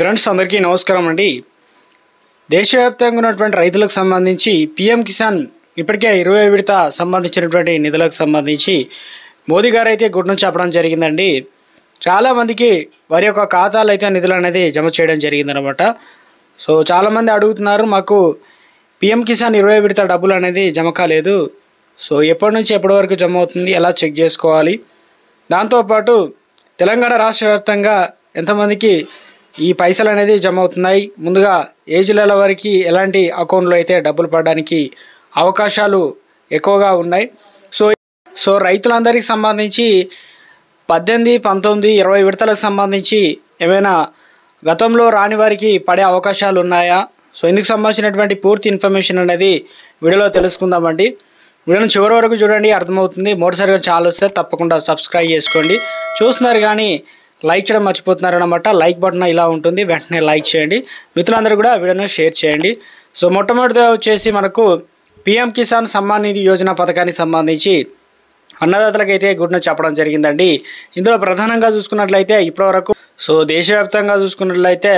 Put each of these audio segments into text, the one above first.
Friends అందరికీ నమస్కారం అండి. దేశవ్యాప్తంగా ఉన్నటువంటి రైతులకు సంబంధించి పీఎం కిసాన్ ఇప్పటికే 20 విడత సంబంధించినటువంటి నిధులకు సంబంధించి మోదీ గారు అయితే గుడ్ను చెప్పడం జరిగిందండి. చాలామందికి వారి యొక్క ఖాతాలు అయితే నిధులు అనేది జమ చేయడం జరిగిందనమాట. సో చాలామంది అడుగుతున్నారు, మాకు పీఎం కిసాన్ 20 విడత డబ్బులు అనేది జమ కాలేదు, సో ఎప్పటి నుంచి ఎప్పటి వరకు జమ అవుతుంది, ఎలా చెక్ చేసుకోవాలి, దాంతోపాటు తెలంగాణ రాష్ట్ర వ్యాప్తంగా ఎంతమందికి ఈ పైసలు అనేది జమ అవుతున్నాయి, ముందుగా ఏ జిల్లాల వరకు ఎలాంటి అకౌంట్లో అయితే డబ్బులు పడడానికి అవకాశాలు ఎక్కువగా ఉన్నాయి. సో రైతులందరికీ సంబంధించి 18, 19, 20 విడతలకు సంబంధించి ఏమైనా గతంలో రాని వారికి పడే అవకాశాలు ఉన్నాయా? సో ఇందుకు సంబంధించినటువంటి పూర్తి ఇన్ఫర్మేషన్ అనేది వీడియోలో తెలుసుకుందామండి. వీడియోని చివరి వరకు చూడండి, అర్థమవుతుంది. మొదటిసారిగా ఛానల్ వస్తే తప్పకుండా సబ్స్క్రైబ్ చేసుకోండి. చూస్తున్నారు కానీ లైక్ చేయడం మర్చిపోతున్నారనమాట. లైక్ బటన్ ఇలా ఉంటుంది, వెంటనే లైక్ చేయండి. మిత్రులందరూ కూడా వీడియోని షేర్ చేయండి. సో మొట్టమొదటిగా వచ్చేసి మనకు పీఎం కిసాన్ సమ్మాన్ నిధి యోజన పథకానికి సంబంధించి అన్నదాతలకైతే గుడ్ను చెప్పడం జరిగిందండి. ఇందులో ప్రధానంగా చూసుకున్నట్లయితే ఇప్పటివరకు దేశవ్యాప్తంగా చూసుకున్నట్లయితే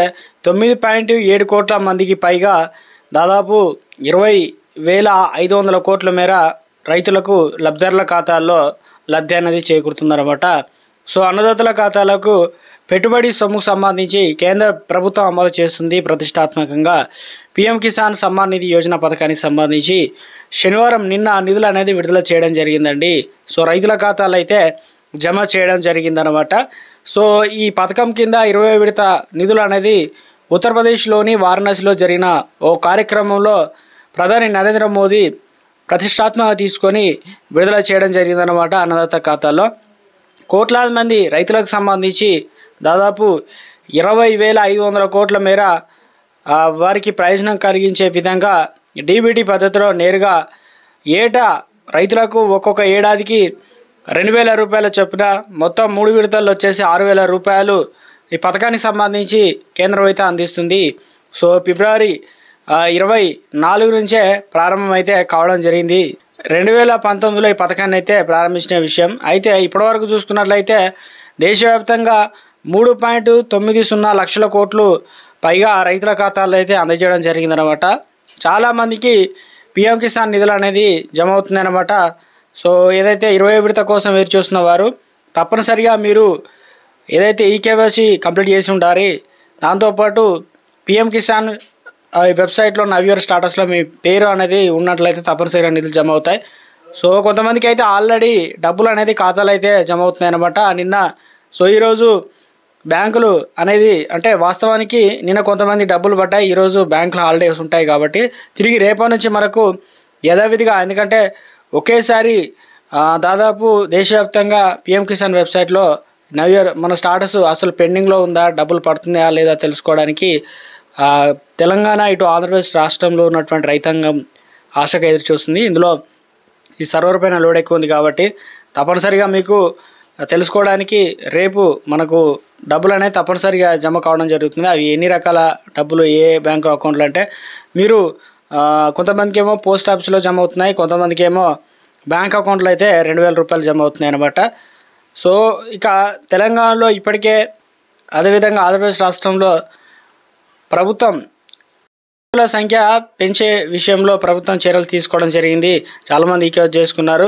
9.7 కోట్ల మందికి పైగా దాదాపు 20,500 కోట్ల మేర రైతులకు లబ్ధిదారుల ఖాతాల్లో లబ్ధి అనేది చేకూరుతుందన్నమాట. సో అన్నదాతల ఖాతాలకు పెట్టుబడి సొమ్ముకు సంబంధించి కేంద్ర ప్రభుత్వం అమలు చేస్తుంది ప్రతిష్టాత్మకంగా పీఎం కిసాన్ సమ్మాన్ నిధి యోజన పథకానికి సంబంధించి శనివారం నిన్న నిధులు అనేది విడుదల చేయడం జరిగిందండి. సో రైతుల ఖాతాలు అయితే జమ చేయడం జరిగిందనమాట. సో ఈ పథకం కింద 20 విడత నిధులు అనేది ఉత్తరప్రదేశ్లోని వారణాసిలో జరిగిన ఓ కార్యక్రమంలో ప్రధాని నరేంద్ర మోదీ ప్రతిష్టాత్మకంగా తీసుకొని విడుదల చేయడం జరిగిందనమాట. అన్నదాత ఖాతాల్లో కోట్లాది మంది రైతులకు సంబంధించి దాదాపు 20,500 కోట్ల మేర వారికి ప్రయోజనం కలిగించే విధంగా డీబీటీ పద్ధతిలో నేరుగా ఏటా రైతులకు ఒక్కొక్క ఏడాదికి 2,000 రూపాయల చొప్పున మొత్తం 3 విడతల్లో వచ్చేసి 6,000 రూపాయలు ఈ పథకానికి సంబంధించి కేంద్రం అయితే అందిస్తుంది. సో ఫిబ్రవరి 24 నుంచే ప్రారంభమైతే కావడం జరిగింది. 2019లో ఈ పథకాన్ని అయితే ప్రారంభించిన విషయం అయితే ఇప్పటివరకు చూసుకున్నట్లయితే దేశవ్యాప్తంగా 3.90 లక్షల కోట్లు పైగా రైతుల ఖాతాల్లో అయితే అందజేయడం జరిగిందనమాట. చాలామందికి పీఎం కిసాన్ నిధులు అనేది జమ అవుతుందన్నమాట. సో ఏదైతే 20 విడత కోసం వేచి చూస్తున్న వారు తప్పనిసరిగా మీరు ఏదైతే ఈకేవైసీ కంప్లీట్ చేసి ఉండాలి, దాంతోపాటు పీఎం కిసాన్ వెబ్సైట్లో నవ్యూర్ స్టాటస్లో మీ పేరు అనేది ఉన్నట్లయితే తప్పనిసరిగా నిధులు జమ అవుతాయి. సో కొంతమందికి అయితే ఆల్రెడీ డబ్బులు అనేది ఖాతాలు అయితే జమ అవుతున్నాయి అన్నమాట నిన్న. సో ఈరోజు బ్యాంకులు అనేది అంటే వాస్తవానికి నిన్న కొంతమంది డబ్బులు పడ్డాయి, ఈరోజు బ్యాంకులు హాలిడేస్ ఉంటాయి కాబట్టి తిరిగి రేపటి నుంచి మనకు యథావిధిగా, ఎందుకంటే ఒకేసారి దాదాపు దేశవ్యాప్తంగా పీఎం కిసాన్ వెబ్సైట్లో నవ్యూర్ మన స్టాటస్ అసలు పెండింగ్లో ఉందా, డబ్బులు పడుతుందా లేదా తెలుసుకోవడానికి తెలంగాణ ఇటు ఆంధ్రప్రదేశ్ రాష్ట్రంలో ఉన్నటువంటి రైతాంగం ఆశగా ఎదురు చూస్తుంది. ఇందులో ఈ సర్వర్ పైన లోడ్ ఎక్కువ ఉంది కాబట్టి తప్పనిసరిగా మీకు తెలుసుకోవడానికి రేపు మనకు డబ్బులు అనేది తప్పనిసరిగా జమ కావడం జరుగుతుంది. అవి ఎన్ని రకాల డబ్బులు ఏ బ్యాంకు అకౌంట్లు అంటే మీరు కొంతమందికి ఏమో పోస్ట్ ఆఫీస్లో జమ అవుతున్నాయి, కొంతమందికి ఏమో బ్యాంక్ అకౌంట్లో అయితే 2,000 రూపాయలు జమ అవుతున్నాయి అన్నమాట. సో ఇక తెలంగాణలో ఇప్పటికే అదేవిధంగా ఆంధ్రప్రదేశ్ రాష్ట్రంలో ప్రభుత్వం సంఖ్య పెంచే విషయంలో ప్రభుత్వం చర్యలు తీసుకోవడం జరిగింది. చాలామంది ఈకేవైసీ చేసుకున్నారు,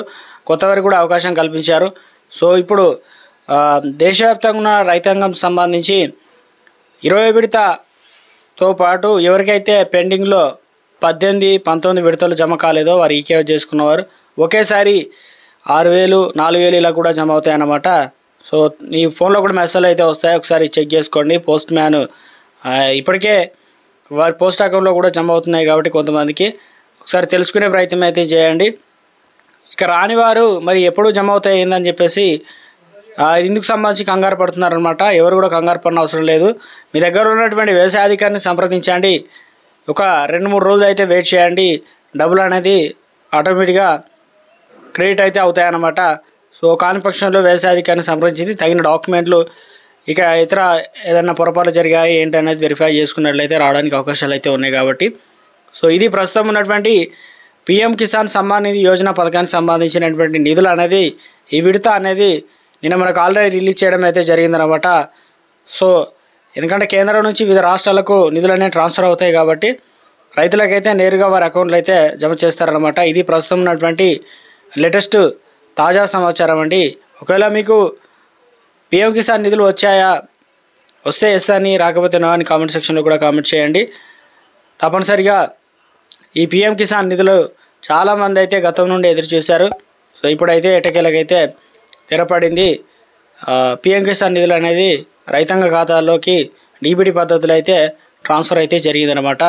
కొత్తవారికి కూడా అవకాశం కల్పించారు. సో ఇప్పుడు దేశవ్యాప్తంగా ఉన్న రైతాంగం సంబంధించి 20 విడతతో పాటు ఎవరికైతే పెండింగ్లో 18, 19 విడతలు జమ కాలేదో వారు ఈకేవైసీ చేసుకున్నవారు ఒకేసారి 6,000, 4,000 ఇలా కూడా జమ అవుతాయి అన్నమాట. సో ఈ ఫోన్లో కూడా మెసేజ్ అయితే వస్తాయి, ఒకసారి చెక్ చేసుకోండి. పోస్ట్ మ్యాన్ ఇప్పటికే వారి పోస్ట్ అకౌంట్లో కూడా జమ అవుతున్నాయి కాబట్టి కొంతమందికి ఒకసారి తెలుసుకునే ప్రయత్నం అయితే చేయండి. ఇక రాని వారు మరి ఎప్పుడు జమ అవుతాయి ఏందని చెప్పేసి ఇందుకు సంబంధించి కంగారు పడుతున్నారనమాట. ఎవరు కూడా కంగారు పడిన అవసరం లేదు. మీ దగ్గర ఉన్నటువంటి వ్యవసాయ అధికారిని సంప్రదించండి. ఒక 2-3 రోజులు అయితే వెయిట్ చేయండి, డబ్బులు అనేది ఆటోమేటిక్గా క్రెడిట్ అయితే అవుతాయన్నమాట. సో కాని పక్షంలో వ్యవసాయ అధికారిని సంప్రదించింది తగిన డాక్యుమెంట్లు ఇక ఇతర ఏదైనా పొరపాట్లు జరిగాయి ఏంటి అనేది వెరిఫై చేసుకున్నట్లయితే రావడానికి అవకాశాలు అయితే ఉన్నాయి కాబట్టి. సో ఇది ప్రస్తుతం ఉన్నటువంటి పీఎం కిసాన్ సమ్మాన్ నిధి యోజన పథకానికి సంబంధించినటువంటి నిధులు అనేది ఈ విడత అనేది నిన్న మనకు ఆల్రెడీ రిలీజ్ చేయడం అయితే జరిగిందనమాట. సో ఎందుకంటే కేంద్రం నుంచి వివిధ రాష్ట్రాలకు నిధులు అనేవి ట్రాన్స్ఫర్ అవుతాయి కాబట్టి రైతులకైతే నేరుగా వారి అకౌంట్లో అయితే జమ చేస్తారనమాట. ఇది ప్రస్తుతం ఉన్నటువంటి లేటెస్ట్ తాజా సమాచారం అండి. ఒకవేళ మీకు పీఎం కిసాన్ నిధులు వచ్చాయా, వస్తే ఎస్ అని, రాకపోతే నో అని కామెంట్ సెక్షన్లో కూడా కామెంట్ చేయండి. తప్పనిసరిగా ఈ పీఎం కిసాన్ నిధులు చాలామంది అయితే గతం నుండి ఎదురు చూశారు. సో ఇప్పుడైతే ఎటకేలకైతే తెరపడింది. పీఎం కిసాన్ నిధులు అనేది రైతాంగ ఖాతాల్లోకి డీబీటీ పద్ధతిలో అయితే ట్రాన్స్ఫర్ అయితే జరిగిందనమాట.